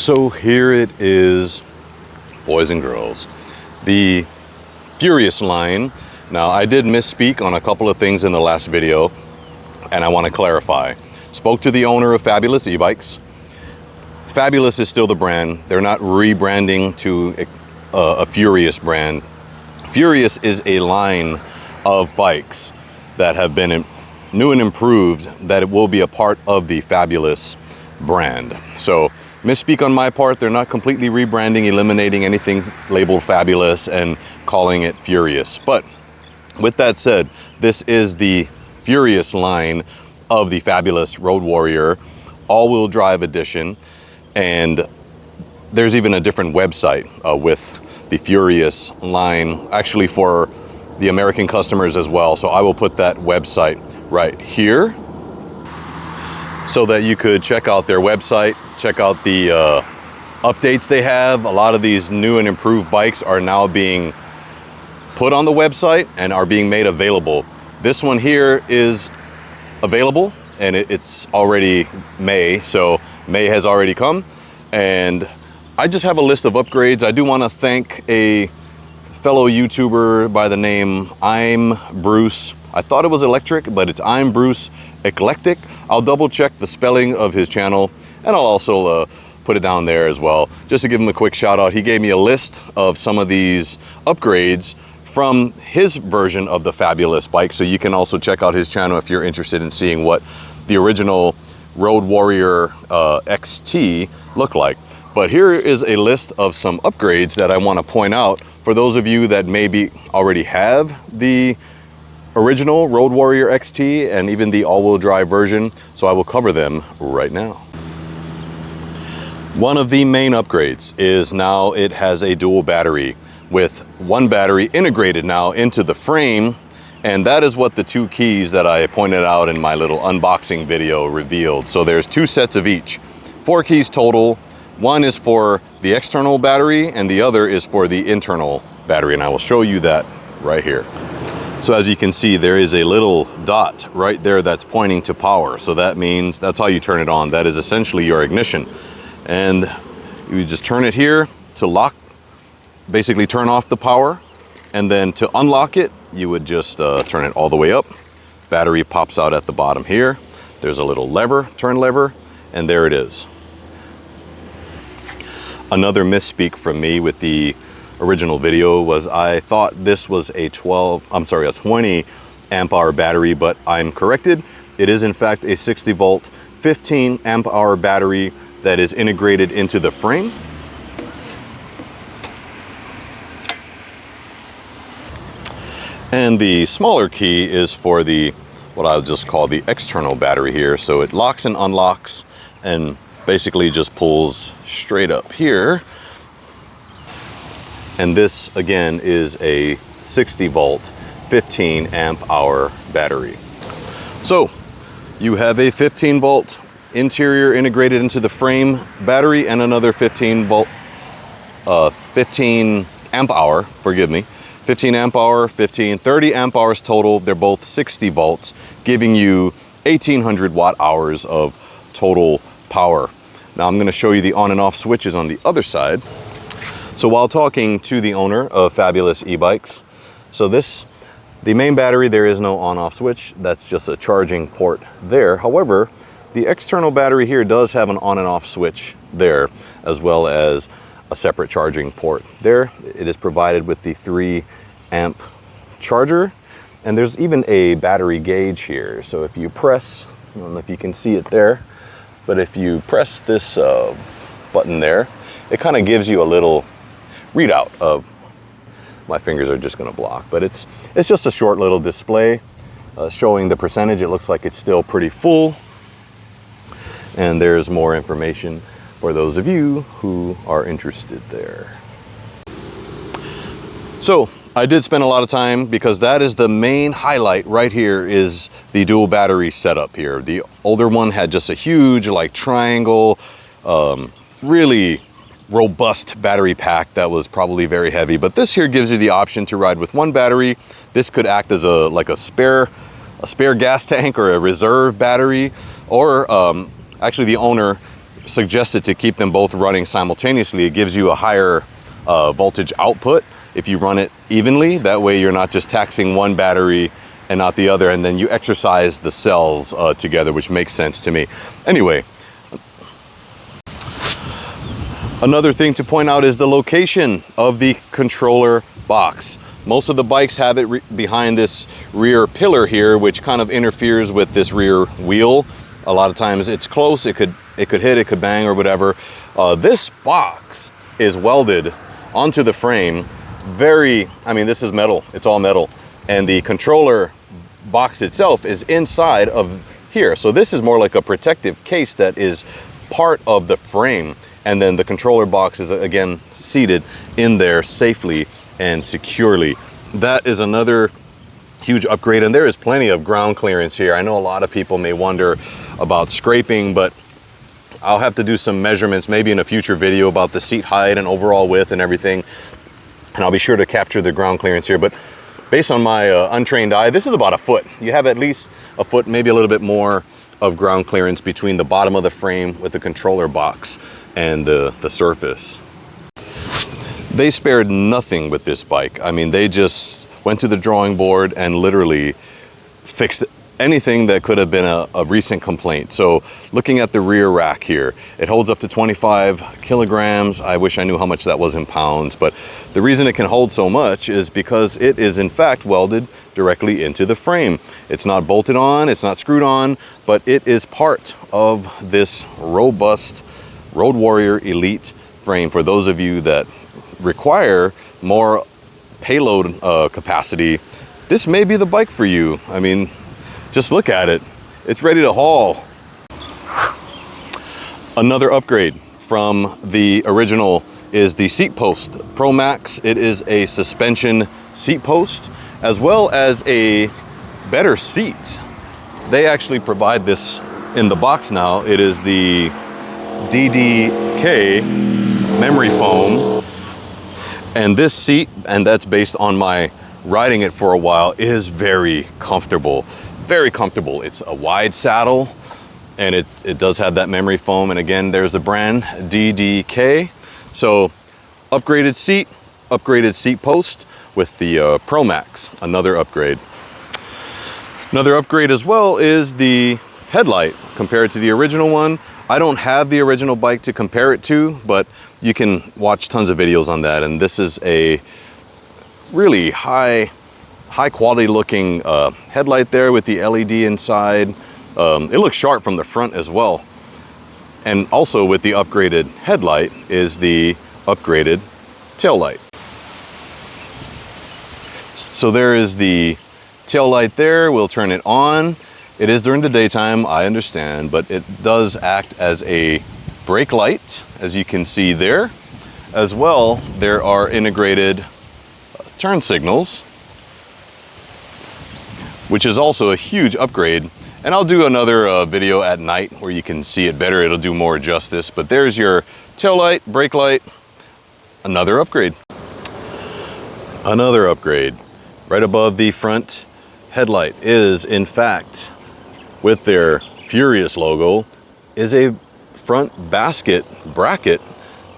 So here it is, boys and girls, the Furious line. Now, I did misspeak on a couple of things in the last video, and I want to clarify. Spoke to the owner of Fabulous e-bikes. Fabulous is still the brand. They're not rebranding to a Furious brand. Furious is a line of bikes that have been new and improved, that it will be a part of the Fabulous brand. So misspeak on my part. They're not completely rebranding, eliminating anything labeled Fabulous and calling it Furious. But with that said, this is the Furious line of the Fabulous Road Warrior all-wheel drive edition. And there's even a different website with the Furious line, actually for the American customers as well. So I will put that website right here so that you could check out their website, check out the updates they have. A lot of these new and improved bikes are now being put on the website and are being made available. This one here is available, and it's already May, so May has already come. And I just have a list of upgrades. I do want to thank a fellow YouTuber by the name I'm Bruce. I thought it was electric, but it's I'm Bruce Eclectic. I'll double check the spelling of his channel, and I'll also put it down there as well, just to give him a quick shout out. He gave me a list of some of these upgrades from his version of the Fabulous bike, so you can also check out his channel if you're interested in seeing what the original Road Warrior XT looked like. But here is a list of some upgrades that I want to point out for those of you that maybe already have the original Road Warrior XT and even the all-wheel drive version. So I will cover them right now. One of the main upgrades is now it has a dual battery with one battery integrated now into the frame. And that is what the two keys that I pointed out in my little unboxing video revealed. So there's two sets of each, 4 keys total. One is for the external battery and the other is for the internal battery. And I will show you that right here. So as you can see, there is a little dot right there that's pointing to power. So that means that's how you turn it on. That is essentially your ignition. And you just turn it here to lock, basically turn off the power. And then to unlock it, you would just turn it all the way up. Battery pops out at the bottom here. There's a little lever, turn lever, and there it is. Another misspeak from me with the original video was I thought this was a 20 amp hour battery, but I'm corrected. It is in fact a 60 volt, 15 amp hour battery that is integrated into the frame. And the smaller key is for the, what I'll just call the external battery here. So it locks and unlocks and basically just pulls straight up here. And this again is a 60 volt, 15 amp hour battery. So you have a 15 volt interior integrated into the frame battery and another 15 amp hour, forgive me. 15 amp hour, 30 amp hours total. They're both 60 volts, giving you 1800 watt hours of total power. Now I'm going to show you the on and off switches on the other side. So while talking to the owner of Fabulous e-bikes, so the main battery, there is no on off switch. That's just a charging port there. However, the external battery here does have an on and off switch there, as well as a separate charging port there. It is provided with the 3 amp charger, and there's even a battery gauge here. So if you press, I don't know if you can see it there, but if you press this button there, it kind of gives you a little readout of, my fingers are just gonna block, but it's just a short little display showing the percentage. It looks like it's still pretty full. And there's more information for those of you who are interested there. So I did spend a lot of time, because that is the main highlight right here, is the dual battery setup here. The older one had just a huge like triangle, really robust battery pack that was probably very heavy. But this here gives you the option to ride with one battery. This could act as a spare gas tank or a reserve battery, or actually the owner suggested to keep them both running simultaneously. It gives you a higher voltage output if you run it evenly. That way you're not just taxing one battery and not the other, and then you exercise the cells together, which makes sense to me. Anyway, another thing to point out is the location of the controller box. Most of the bikes have it behind this rear pillar here, which kind of interferes with this rear wheel. A lot of times it's close, it could hit, it could bang or whatever. This box is welded onto the frame. I mean, this is metal, it's all metal. And the controller box itself is inside of here. So this is more like a protective case that is part of the frame. And then the controller box is again seated in there safely and securely. That is another huge upgrade, and there is plenty of ground clearance here. I know a lot of people may wonder about scraping, but I'll have to do some measurements maybe in a future video about the seat height and overall width and everything, and I'll be sure to capture the ground clearance here. But based on my untrained eye, this is about a foot. You have at least a foot, maybe a little bit more of ground clearance between the bottom of the frame with the controller box and the surface. They spared nothing with this bike. I mean, they just went to the drawing board and literally fixed anything that could have been a recent complaint. So looking at the rear rack here, it holds up to 25 kilograms. I wish I knew how much that was in pounds, but the reason it can hold so much is because it is in fact welded directly into the frame. It's not bolted on, it's not screwed on, but it is part of this robust Road Warrior Elite frame. For those of you that require more payload capacity, this may be the bike for you. I mean, just look at it. It's ready to haul. Another upgrade from the original is the seat post Pro Max. It is a suspension seat post as well as a better seat. They actually provide this in the box now. It is the DDK memory foam, and this seat, and that's based on my riding it for a while, is very comfortable. Very comfortable. It's a wide saddle, and it does have that memory foam, and again, there's the brand DDK. So upgraded seat post with the Pro Max. Another upgrade. Another upgrade as well is the headlight compared to the original one. I don't have the original bike to compare it to, but you can watch tons of videos on that, and this is a really high quality looking headlight there with the LED inside. It looks sharp from the front as well. And also with the upgraded headlight is the upgraded tail light. So there is the tail light there. We'll turn it on. It is during the daytime, I understand, but it does act as a brake light, as you can see there. As well, there are integrated turn signals, which is also a huge upgrade. And I'll do another video at night where you can see it better. It'll do more justice. But there's your tail light, brake light, another upgrade. Another upgrade. Right above the front headlight is, in fact, with their Furious logo, is a front basket bracket,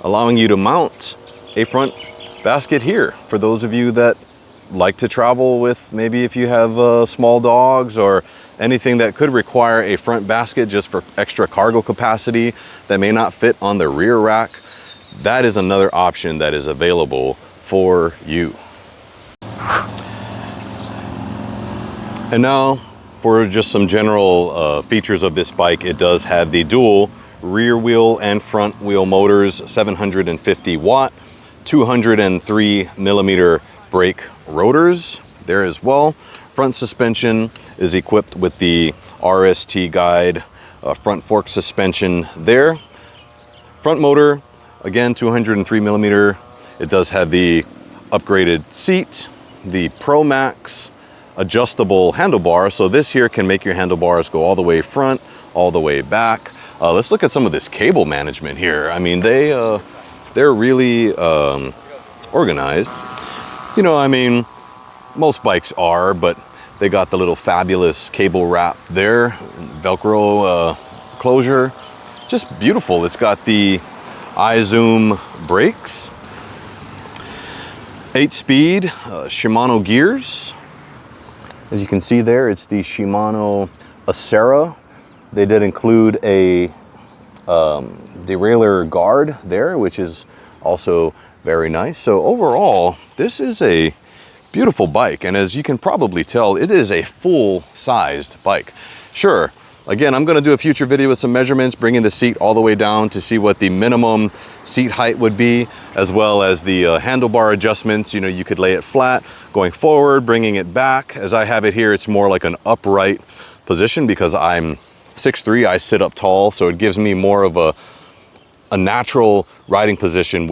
allowing you to mount a front basket here. For those of you that like to travel with, maybe if you have small dogs or anything that could require a front basket just for extra cargo capacity that may not fit on the rear rack, that is another option that is available for you. And now for just some general features of this bike. It does have the dual rear wheel and front wheel motors, 750 watt, 203 millimeter brake rotors there as well. Front suspension is equipped with the RST guide front fork suspension there. Front motor, again, 203 millimeter. It does have the upgraded seat, the Pro Max adjustable handlebar. So this here can make your handlebars go all the way front, all the way back. Let's look at some of this cable management here. I mean, they're really organized. You know, I mean, most bikes are, but they got the little fabulous cable wrap there, Velcro closure. just beautiful. It's got the iZoom brakes, 8-speed Shimano gears. As you can see there, it's the Shimano Acera. They did include a derailleur guard there, which is also very nice. So overall, this is a beautiful bike, and as you can probably tell, it is a full-sized bike. Sure, again, I'm going to do a future video with some measurements, bringing the seat all the way down to see what the minimum seat height would be, as well as the handlebar adjustments. You know, you could lay it flat, going forward, bringing it back. As I have it here, it's more like an upright position because I'm 6'3", I sit up tall, so it gives me more of a natural riding position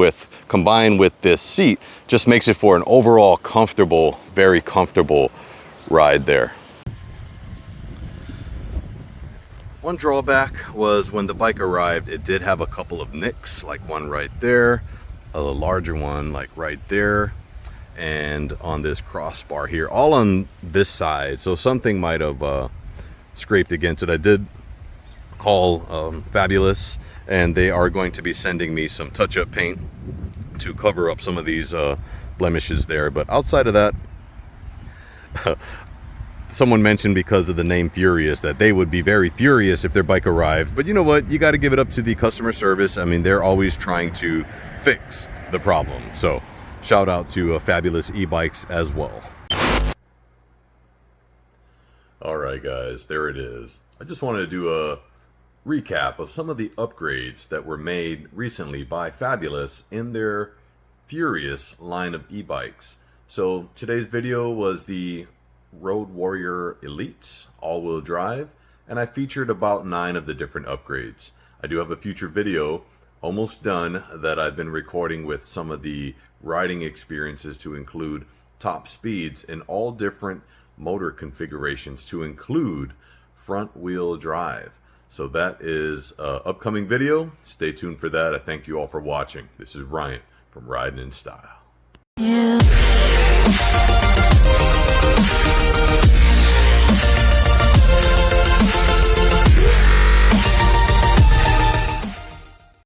combined with this seat, just makes it for an overall comfortable, very comfortable ride there. One drawback was when the bike arrived, it did have a couple of nicks, like one right there, a larger one like right there, and on this crossbar here, all on this side. So something might have scraped against it. I did call Fabulous, and they are going to be sending me some touch-up paint to cover up some of these blemishes there. But outside of that, someone mentioned because of the name Furious that they would be very furious if their bike arrived. But you know what? You got to give it up to the customer service. I mean, they're always trying to fix the problem. So shout out to Fabulous e-bikes as well. All right, guys, there it is. I just wanted to do a recap of some of the upgrades that were made recently by Fabulous in their Furious line of e-bikes. So today's video was the Road Warrior Elite all-wheel drive, and I featured about 9 of the different upgrades. I do have a future video almost done that I've been recording with some of the riding experiences to include top speeds in all different motor configurations to include front wheel drive. So that is an upcoming video. Stay tuned for that. I thank you all for watching. This is Ryan from Riding in Style. Yeah.